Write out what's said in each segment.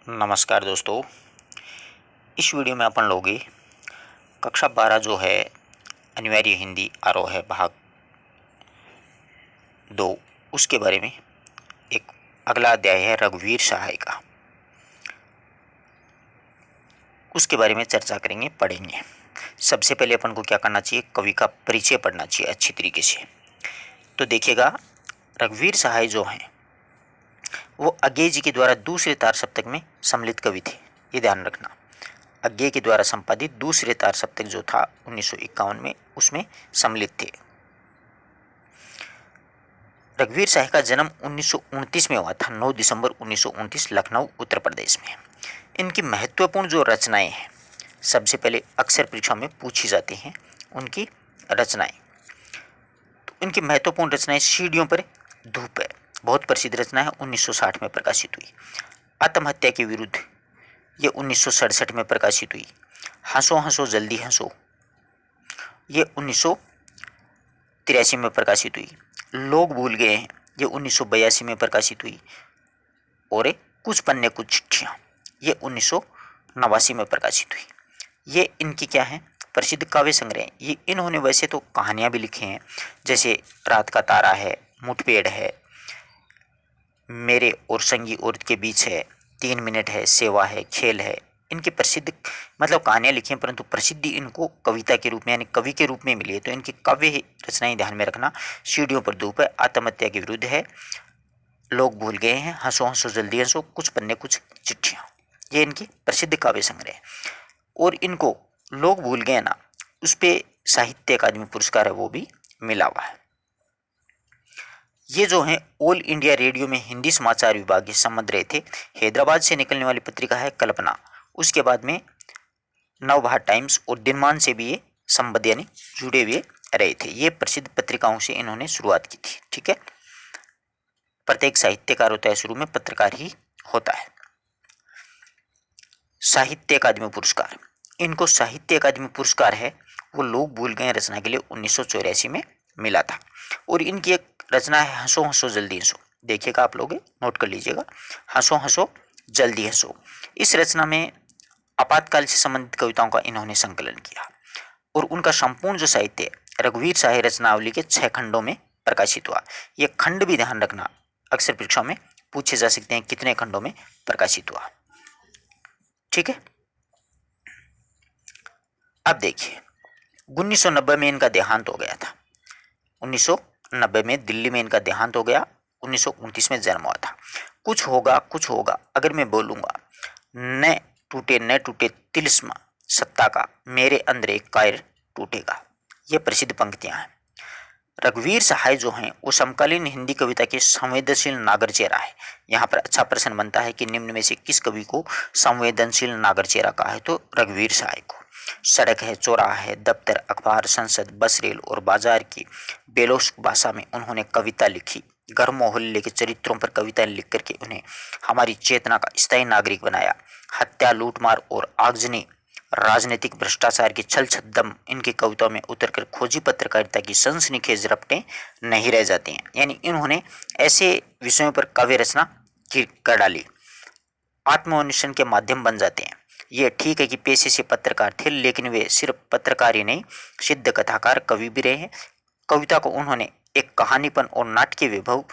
नमस्कार दोस्तों। इस वीडियो में अपन लोग कक्षा 12 जो है अनिवार्य हिंदी आरोह है भाग 2 उसके बारे में एक अगला अध्याय है रघुवीर सहाय का, उसके बारे में चर्चा करेंगे, पढ़ेंगे। सबसे पहले अपन को क्या करना चाहिए, कवि का परिचय पढ़ना चाहिए अच्छी तरीके से। तो देखिएगा, रघुवीर सहाय जो हैं वो अज्ञेय जी के द्वारा दूसरे तार सप्तक में सम्मिलित कवि थे, ये ध्यान रखना। अज्ञेय के द्वारा संपादित दूसरे तार सप्तक जो था 1951 में, उसमें सम्मिलित थे। रघुवीर सहाय का जन्म 1929 में हुआ था, 9 दिसंबर 1929 लखनऊ उत्तर प्रदेश में। इनकी महत्वपूर्ण जो रचनाएं हैं, सबसे पहले अक्सर परीक्षा में पूछी जाती हैं उनकी रचनाएं। तो इनकी महत्वपूर्ण रचनाएं सीढ़ियों पर धूप है, बहुत प्रसिद्ध रचना है, 1960 में प्रकाशित हुई। आत्महत्या के विरुद्ध, ये 1967 में प्रकाशित हुई। हंसो हंसो जल्दी हंसो, ये 1983 में प्रकाशित हुई। लोग भूल गए हैं, ये 1982 में प्रकाशित हुई। और कुछ पन्ने कुछ चिट्ठियाँ, ये 1989 में प्रकाशित हुई। ये इनकी क्या है, प्रसिद्ध काव्य संग्रह। ये इन्होंने वैसे तो कहानियाँ भी लिखी हैं, जैसे रात का तारा है, मुठभेड़ है, मेरे और संगी औरत के बीच है, 3 मिनट है, सेवा है, खेल है। इनकी प्रसिद्ध मतलब कहानियाँ लिखी हैं, परंतु प्रसिद्धि इनको कविता के रूप में यानी कवि के रूप में मिली है। तो इनकी काव्य रचनाएं ध्यान में रखना। सीढ़ियों पर धूप है, आत्महत्या के विरुद्ध है, लोग भूल गए हैं, हंसो हंसो जल्दी हंसो, कुछ पन्ने कुछ चिट्ठियाँ, ये इनकी प्रसिद्ध काव्य संग्रह है। और इनको लोग भूल गए ना, उस पर साहित्य अकादमी पुरस्कार है वो भी मिला हुआ है। ये जो है ऑल इंडिया रेडियो में हिंदी समाचार विभाग के संबंध रहे थे। हैदराबाद से निकलने वाली पत्रिका है कल्पना, उसके बाद में नवभारत टाइम्स और दिनमान से भी ये संबंध यानी जुड़े हुए रहे थे। ये प्रसिद्ध पत्रिकाओं से इन्होंने शुरुआत की थी। ठीक है, प्रत्येक साहित्यकार होता है शुरू में, पत्रकार ही होता है। साहित्य अकादमी पुरस्कार, इनको साहित्य अकादमी पुरस्कार है वो लोग भूल गए रचना के लिए 1984 में मिला था। और इनकी एक रचना है हंसो हंसो जल्दी हंसो, देखिएगा आप लोग नोट कर लीजिएगा, हंसो हंसो जल्दी हंसो। इस रचना में आपातकाल से संबंधित कविताओं का इन्होंने संकलन किया। और उनका संपूर्ण जो साहित्य रघुवीर सहाय रचनावली के 6 खंडों में प्रकाशित हुआ। ये खंड भी ध्यान रखना, अक्सर परीक्षा में पूछे जा सकते हैं कितने खंडों में प्रकाशित हुआ। ठीक है, अब देखिए 1990 में इनका देहांत हो गया था। 1990 में दिल्ली में इनका देहांत हो गया। 1929 में जन्म हुआ था। कुछ होगा अगर मैं बोलूंगा, न टूटे तिलिस्म सत्ता का, मेरे अंदर एक कायर टूटेगा। ये प्रसिद्ध पंक्तियां हैं। रघुवीर सहाय जो हैं वो समकालीन हिंदी कविता के संवेदनशील नागर चेहरा है। यहाँ पर अच्छा प्रश्न बनता है कि निम्न में से किस कवि को संवेदनशील नागर चेहरा कहा है, तो रघुवीर सहाय को। सड़क है, चौराहा है, दफ्तर, अखबार, संसद, बस, रेल और बाजार की बेलोश भाषा में उन्होंने कविता लिखी। घर मोहल्ले के चरित्रों पर कविताएं लिख करके उन्हें हमारी चेतना का स्थायी नागरिक बनाया। हत्या, लूटमार और आगजनी, राजनीतिक भ्रष्टाचार की छल छद्दम इनकी कविताओं में उतरकर खोजी पत्रकारिता की सनसनीखेज रपटें नहीं रह जाती हैं। यानी इन्होंने ऐसे विषयों पर काव्य रचना कर डाली, आत्मोन्नयन के माध्यम बन जाते हैं। ये ठीक है कि पेशे से पत्रकार थे, लेकिन वे सिर्फ पत्रकार ही नहीं, सिद्ध कथाकार, कवि भी रहे हैं। कविता को उन्होंने एक कहानीपन और नाटकीय विभव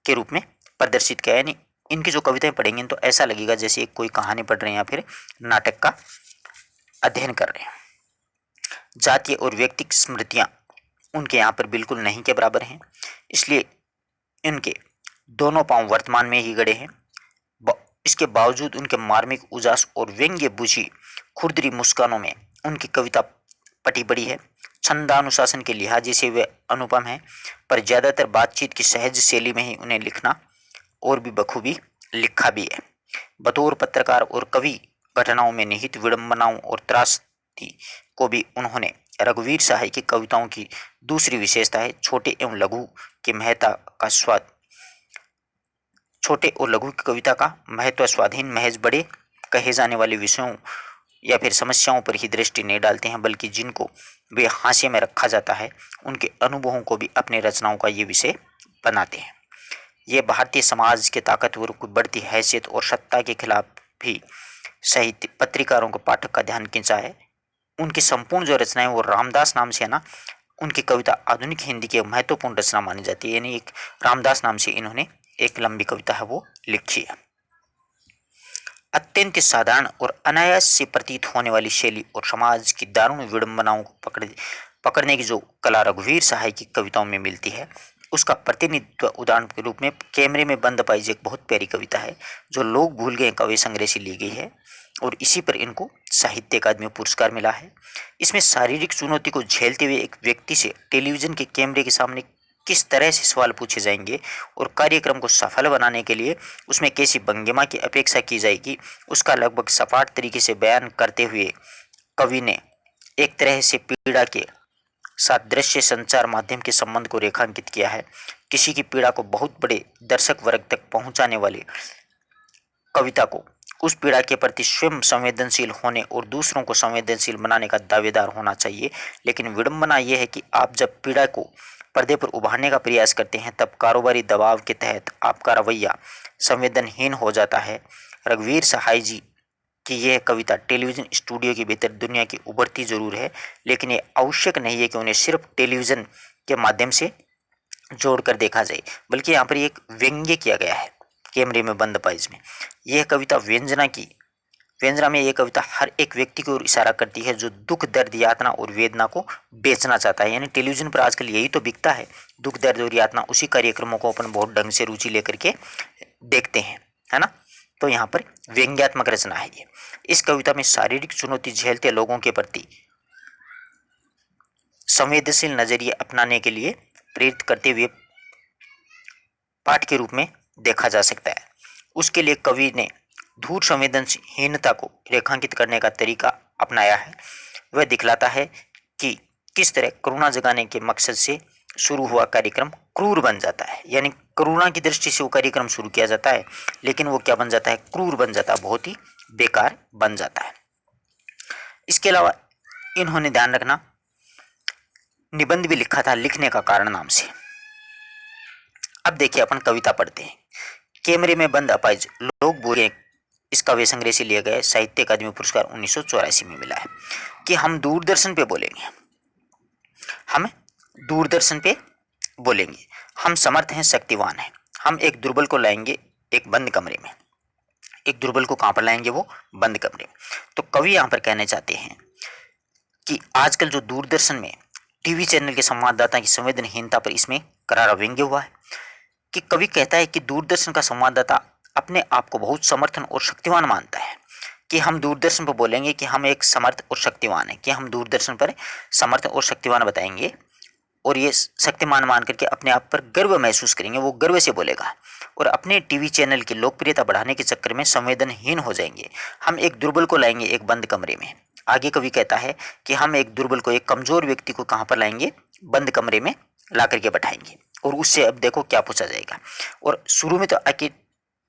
के रूप में प्रदर्शित किया। यानी इनकी जो कविताएं पढ़ेंगे तो ऐसा लगेगा जैसे कोई कहानी पढ़ रहे हैं या फिर नाटक का अध्ययन कर रहे हैं। जातीय और व्यक्तिगत स्मृतियां उनके यहाँ पर बिल्कुल नहीं के बराबर हैं, इसलिए इनके दोनों पांव वर्तमान में ही गड़े हैं। इसके बावजूद उनके मार्मिक उजास और व्यंग्य बुझी खुरदरी मुस्कानों में उनकी कविता पटी बड़ी है। छंदानुशासन के लिहाज से वे अनुपम हैं, पर ज़्यादातर बातचीत की सहज शैली में ही उन्हें लिखना और भी बखूबी लिखा भी है। बतौर पत्रकार और कवि घटनाओं में निहित विडंबनाओं और त्रासदी को भी उन्होंने रघुवीर सहाय की कविताओं की दूसरी विशेषता है छोटे एवं लघु की महत्ता का स्वाद। छोटे और लघु की कविता का महत्व स्वाधीन महज बड़े कहे जाने वाले विषयों या फिर समस्याओं पर ही दृष्टि नहीं डालते हैं, बल्कि जिनको वे हाशिए में रखा जाता है उनके अनुभवों को भी अपने रचनाओं का ये विषय बनाते हैं। ये भारतीय समाज के ताकतवर को बढ़ती हैसियत और सत्ता के खिलाफ भी साहित्य पत्रिकारों को पाठक का ध्यान खींचा है। उनकी संपूर्ण जो रचनाएं वो रामदास नाम से है ना, उनकी कविता आधुनिक हिंदी की महत्वपूर्ण रचना मानी जाती है। यानी एक रामदास नाम से इन्होंने एक लंबी कविता है वो लिखी है। अत्यंत साधारण और अनायास से प्रतीत होने वाली शैली और समाज की दारुण विडंबनाओं को पकड़ने की जो कला रघुवीर सहाय की कविताओं में मिलती है, उसका प्रतिनिधित्व उदाहरण के रूप में कैमरे में बंद अपाइज एक बहुत प्यारी कविता है जो लोग भूल गए काव्य संग्रह से ली गई है और इसी पर इनको साहित्य अकादमी पुरस्कार मिला है। इसमें शारीरिक चुनौती को झेलते हुए एक व्यक्ति से टेलीविजन के कैमरे के सामने किस तरह से सवाल पूछे जाएंगे और कार्यक्रम को सफल बनाने के लिए उसमें कैसी भंगिमा की अपेक्षा की जाएगी, उसका लगभग सपाट तरीके से बयान करते हुए कवि ने एक तरह से पीड़ा के साथ दृश्य संचार माध्यम के संबंध को रेखांकित किया है। किसी की पीड़ा को बहुत बड़े दर्शक वर्ग तक पहुंचाने वाले कविता को उस पीड़ा के प्रति स्वयं संवेदनशील होने और दूसरों को संवेदनशील बनाने का दावेदार होना चाहिए। लेकिन विडंबना यह है कि आप जब पीड़ा को पर्दे पर उभारने का प्रयास करते हैं तब कारोबारी दबाव के तहत आपका रवैया संवेदनहीन हो जाता है। रघुवीर सहाय जी कि यह कविता टेलीविज़न स्टूडियो के भीतर दुनिया की उभरती जरूर है, लेकिन ये आवश्यक नहीं है कि उन्हें सिर्फ टेलीविज़न के माध्यम से जोड़कर देखा जाए, बल्कि यहाँ पर एक व्यंग्य किया गया है कैमरे में बंद पाइज में। यह कविता व्यंजना में यह कविता हर एक व्यक्ति की ओर इशारा करती है जो दुख, दर्द, यातना और वेदना को बेचना चाहता है। यानी टेलीविज़न पर आजकल यही तो बिकता है, दुख, दर्द और यातना। उसी कार्यक्रमों को अपन बहुत ढंग से रुचि लेकर के देखते हैं, है ना। तो यहाँ पर व्यंग्यात्मक रचना है ये। इस कविता में शारीरिक चुनौती झेलते लोगों के प्रति संवेदनशील नजरिए अपनाने के लिए प्रेरित करते हुए पाठ के रूप में देखा जा सकता है। उसके लिए कवि ने धूर संवेदनहीनता को रेखांकित करने का तरीका अपनाया है। वह दिखलाता है कि किस तरह करुणा जगाने के मकसद से शुरू हुआ कार्यक्रम क्रूर बन जाता है। यानी करुणा की दृष्टि से वो कार्यक्रम शुरू किया जाता है, लेकिन वो क्या बन जाता है, क्रूर बन जाता है, बहुत ही बेकार बन जाता है। इसके अलावा इन्होंने ध्यान रखना निबंध भी लिखा था लिखने का कारण नाम से। अब देखिए अपन कविता पढ़ते हैं। कैमरे में बंद अपाइज लोग बोले इस काव्य संग्रह से लिए गए साहित्य अकादमी पुरस्कार 1984 में मिला है। कि हम दूरदर्शन पे बोलेंगे, हम दूरदर्शन पे बोलेंगे, हम समर्थ हैं, शक्तिवान हैं, हम एक दुर्बल को लाएंगे एक बंद कमरे में। एक दुर्बल को कहाँ पर लाएंगे, वो बंद कमरे में। तो कवि यहाँ पर कहने चाहते हैं कि आजकल जो दूरदर्शन में टीवी चैनल के संवाददाता की संवेदनहीनता पर इसमें करारा व्यंग्य हुआ है। कि कवि कहता है कि दूरदर्शन का संवाददाता अपने आप को बहुत समर्थन और शक्तिवान मानता है। कि हम दूरदर्शन पर बोलेंगे कि हम एक समर्थ और शक्तिवान है, कि हम दूरदर्शन पर समर्थ और शक्तिवान बताएंगे और ये शक्तिमान मान करके अपने आप पर गर्व महसूस करेंगे, वो गर्व से बोलेगा और अपने टीवी चैनल की लोकप्रियता बढ़ाने के चक्कर में संवेदनहीन हो जाएंगे। हम एक दुर्बल को लाएंगे एक बंद कमरे में। आगे कवि कहता है कि हम एक दुर्बल को, एक कमजोर व्यक्ति को कहाँ पर लाएंगे, बंद कमरे में ला करके बैठाएंगे और उससे अब देखो क्या पूछा जाएगा। और शुरू में तो आके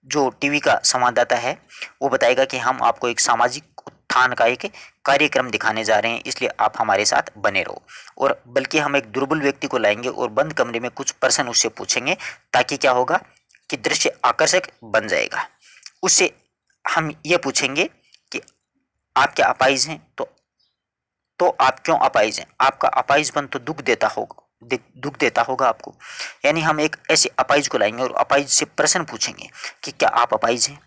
जो टीवी का संवाददाता है वो बताएगा कि हम आपको एक सामाजिक उत्थान का एक कार्यक्रम दिखाने जा रहे हैं, इसलिए आप हमारे साथ बने रहो। और बल्कि हम एक दुर्बल व्यक्ति को लाएंगे और बंद कमरे में कुछ प्रश्न उससे पूछेंगे, ताकि क्या होगा कि दृश्य आकर्षक बन जाएगा। उससे हम ये पूछेंगे कि आप क्या अपाहिज हैं, तो आप क्यों अपाहिज हैं, आपका अपाहिजपन तो दुख देता होगा आपको। यानी हम एक ऐसे अपाहिज को लाएंगे और अपाहिज से प्रश्न पूछेंगे कि क्या आप अपाहिज हैं।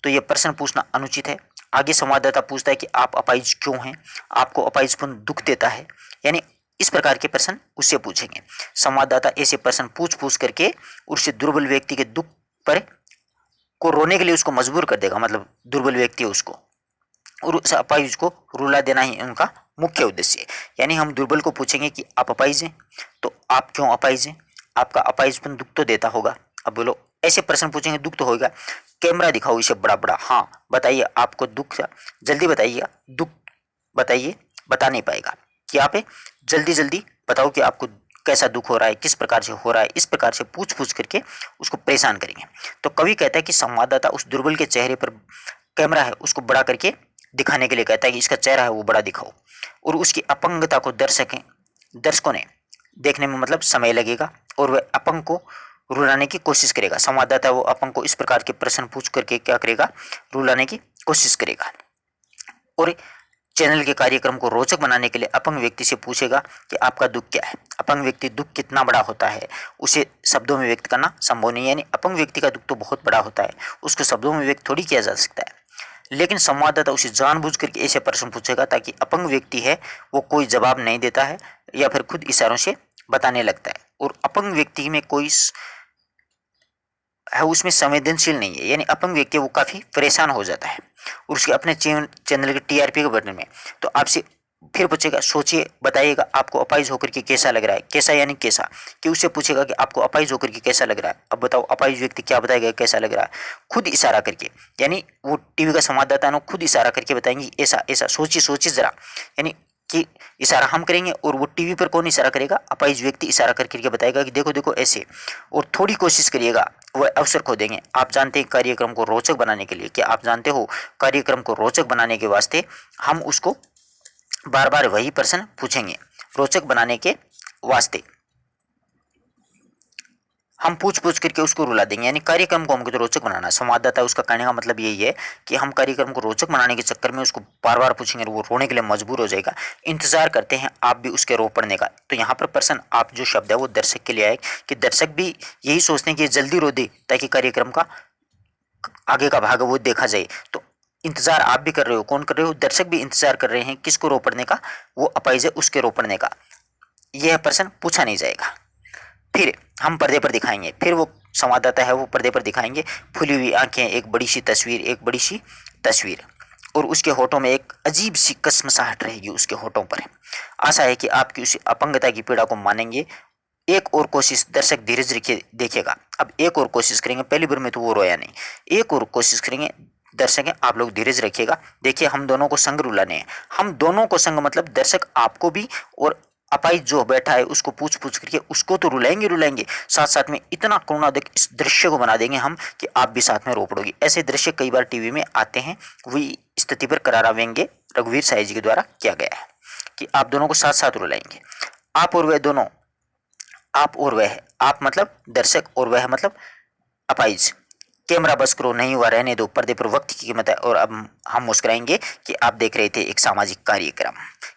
तो ये प्रश्न पूछना अनुचित है। आगे संवाददाता पूछता है कि आप अपाहिज क्यों हैं, आपको अपाहिजपन दुख देता है। यानी इस प्रकार के प्रश्न उससे पूछेंगे। संवाददाता ऐसे प्रश्न पूछ करके उससे दुर्बल व्यक्ति के दुख पर को रोने के लिए उसको मजबूर कर देगा, मतलब दुर्बल व्यक्ति है उसको, और उस अपाहिज को रुला देना ही उनका मुख्य उद्देश्य है। यानी हम दुर्बल को पूछेंगे कि आप अपाहिज हैं, तो आप क्यों अपाहिज हैं, आपका अपाहिजपन दुख तो देता होगा। अब बोलो, ऐसे प्रश्न पूछेंगे दुख तो होगा। कैमरा दिखाओ इसे बड़ा बड़ा, हाँ बताइए आपको दुख, जल्दी बताइएगा, दुख बताइए, बता नहीं पाएगा। कि आप जल्दी बताओ कि आपको कैसा दुख हो रहा है, किस प्रकार से हो रहा है। इस प्रकार से पूछ करके उसको परेशान करेंगे। तो कवि कहता है कि संवाददाता उस दुर्बल के चेहरे पर कैमरा है उसको बड़ा करके दिखाने के लिए कहता है कि इसका चेहरा है वो बड़ा दिखाओ, और उसकी अपंगता को दर्शकों ने देखने में मतलब समय लगेगा और वह अपंग को रुलाने की कोशिश करेगा। संवाददाता वो अपंग को इस प्रकार के प्रश्न पूछ करके क्या करेगा, रुलाने की कोशिश करेगा और चैनल के कार्यक्रम को रोचक बनाने के लिए अपंग व्यक्ति से पूछेगा कि आपका दुख क्या है। अपंग व्यक्ति दुख कितना बड़ा होता है उसे शब्दों में व्यक्त करना संभव नहीं है, यानी अपंग व्यक्ति का दुख तो बहुत बड़ा होता है, उसको शब्दों में व्यक्त थोड़ी किया जा सकता है। लेकिन संवाददाता उसे जानबूझ करके ऐसे प्रश्न पूछेगा ताकि अपंग व्यक्ति है वो कोई जवाब नहीं देता है या फिर खुद इशारों से बताने लगता है। और अपंग व्यक्ति में कोई है उसमें संवेदनशील नहीं है, यानी अपंग व्यक्ति वो काफ़ी परेशान हो जाता है और उसके अपने चैनल के टीआरपी के बढ़ने में। तो आपसे फिर पूछेगा, सोचिए बताइएगा आपको अपाहिज होकर के कैसा लग रहा है। कैसा यानी कैसा, कि उससे पूछेगा कि आपको अपाहिज होकर के कैसा लग रहा है। अब बताओ अपाहिज व्यक्ति क्या बताएगा कैसा लग रहा है, खुद इशारा करके, यानी वो टीवी का संवाददाता है ना खुद इशारा करके बताएंगे ऐसा ऐसा, सोचिए सोचिए जरा, यानी कि इशारा हम करेंगे और वो टीवी पर कौन इशारा करेगा, अपाहिज व्यक्ति इशारा करके बताएगा कि देखो देखो ऐसे। और थोड़ी कोशिश करिएगा, वह अवसर खो देंगे। आप जानते हैं कार्यक्रम को रोचक बनाने के लिए, क्या आप जानते हो कार्यक्रम को रोचक बनाने के वास्ते हम उसको बार बार वही प्रश्न पूछेंगे। रोचक बनाने के वास्ते हम पूछ करके उसको रुला देंगे, यानी कार्यक्रम को हमको तो रोचक बनाना। संवाददाता उसका कहने का मतलब यही है कि हम कार्यक्रम को रोचक बनाने के चक्कर में उसको बार बार पूछेंगे और वो रोने के लिए मजबूर हो जाएगा। इंतजार करते हैं आप भी उसके रो पड़ने का। तो यहाँ पर प्रश्न आप जो शब्द है वो दर्शक के लिए आए कि दर्शक भी यही सोचते हैं कि जल्दी रो दे ताकि कार्यक्रम का आगे का भाग वो देखा जाए। तो इंतजार आप भी कर रहे हो, कौन कर रहे हो, दर्शक भी इंतजार कर रहे हैं किसको रो पड़ने का, वो अपाहिज है उसके रो पड़ने का। यह प्रश्न पूछा नहीं जाएगा। फिर हम पर्दे पर दिखाएंगे, फिर वो संवाददाता है वो पर्दे पर दिखाएंगे फूली हुई आंखें, एक बड़ी सी तस्वीर, एक बड़ी सी तस्वीर, और उसके होठों में एक अजीब सी कसमसाहट रहेगी उसके होठों पर। आशा है कि आपकी उस अपंगता की पीड़ा को मानेंगे। एक और कोशिश दर्शक धीरज रखिए देखेगा। अब एक और कोशिश करेंगे, पहली बार में तो वो रोया नहीं, एक और कोशिश करेंगे। दर्शक है आप लोग धीरज रखिएगा। देखिए हम दोनों को संग रुलाने हैं, हम दोनों को संग मतलब दर्शक आपको भी और अपाहिज जो बैठा है उसको पूछ पूछ करके उसको तो रुलाएंगे रुलाएंगे, साथ साथ में इतना करुणादिक इस दृश्य को बना देंगे हम कि आप भी साथ में रो पड़ोगे। ऐसे दृश्य कई बार टीवी में आते हैं। वही स्थिति पर करारा व्यंग्य रघुवीर साई जी के द्वारा किया गया है कि आप दोनों को साथ साथ रुलाएंगे। आप और वह दोनों, आप और वह, आप मतलब दर्शक और वह मतलब अपाहिज। कैमरा बस करो, नहीं हुआ रहने दो, पर्दे पर वक्त की कीमत है। और अब हम मुस्कुराएंगे कि आप देख रहे थे एक सामाजिक कार्यक्रम,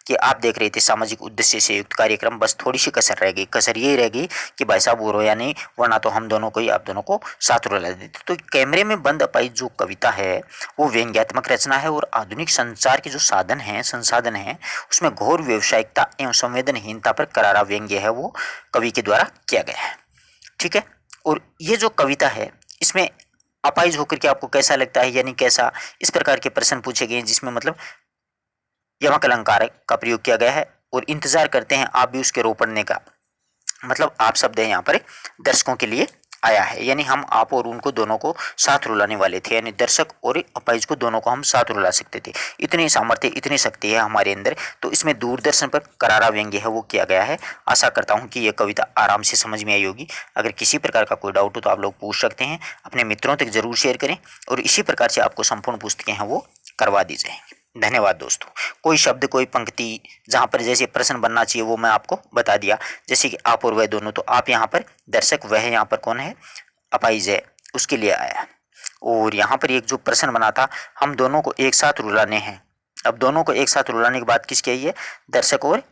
कि आप देख रहे थे सामाजिक उद्देश्य से युक्त कार्यक्रम। बस थोड़ी सी कसर रह गई, कसर ये रह गई कि भाई साहब वो रोया नहीं, वरना तो हम दोनों को ही आप दोनों को साथ रुला देते। तो कैमरे में बंद अपाहिज जो कविता है वो व्यंग्यात्मक रचना है और आधुनिक संचार के जो साधन हैं संसाधन हैं उसमें घोर व्यावसायिकता एवं संवेदनहीनता पर करारा व्यंग्य है वो कवि के द्वारा किया गया है। ठीक है, और ये जो कविता है इसमें अपाहिज होकर के आपको कैसा लगता है, यानी कैसा, इस प्रकार के प्रश्न पूछे गए हैं जिसमें मतलब यमक अलंकार का प्रयोग किया गया है। और इंतजार करते हैं आप भी उसके रो पड़ने का, मतलब आप शब्द है यहाँ पर दर्शकों के लिए आया है, यानी हम आप और उनको दोनों को साथ रुलाने वाले थे, यानी दर्शक और अपाहिज को दोनों को हम साथ रुला सकते थे। इतनी सामर्थ्य इतनी शक्ति है हमारे अंदर। तो इसमें दूरदर्शन पर करारा व्यंग्य है वो किया गया है। आशा करता हूँ कि ये कविता आराम से समझ में आई होगी। अगर किसी प्रकार का कोई डाउट हो तो आप लोग पूछ सकते हैं, अपने मित्रों तक जरूर शेयर करें और इसी प्रकार से आपको संपूर्ण पुस्तकें हैं वो करवा दी जाएंगी। धन्यवाद दोस्तों। कोई शब्द कोई पंक्ति जहाँ पर जैसे प्रश्न बनना चाहिए वो मैं आपको बता दिया, जैसे कि आप और वह दोनों, तो आप यहाँ पर दर्शक, वह यहाँ पर कौन है, अपाहिज है, उसके लिए आया। और यहाँ पर एक जो प्रश्न बना था हम दोनों को एक साथ रुलाने हैं। अब दोनों को एक साथ रुलाने की बात किसकी आई है, दर्शक और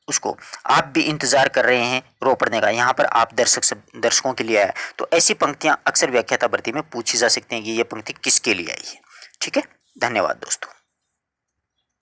उसको। आप भी इंतजार कर रहे हैं रो पड़ने का, यहाँ पर आप दर्शकों के लिए आया। तो ऐसी पंक्तियां अक्सर व्याख्याता भर्ती में पूछी जा सकती हैं कि ये पंक्ति किसके लिए आई है। ठीक है, धन्यवाद दोस्तों।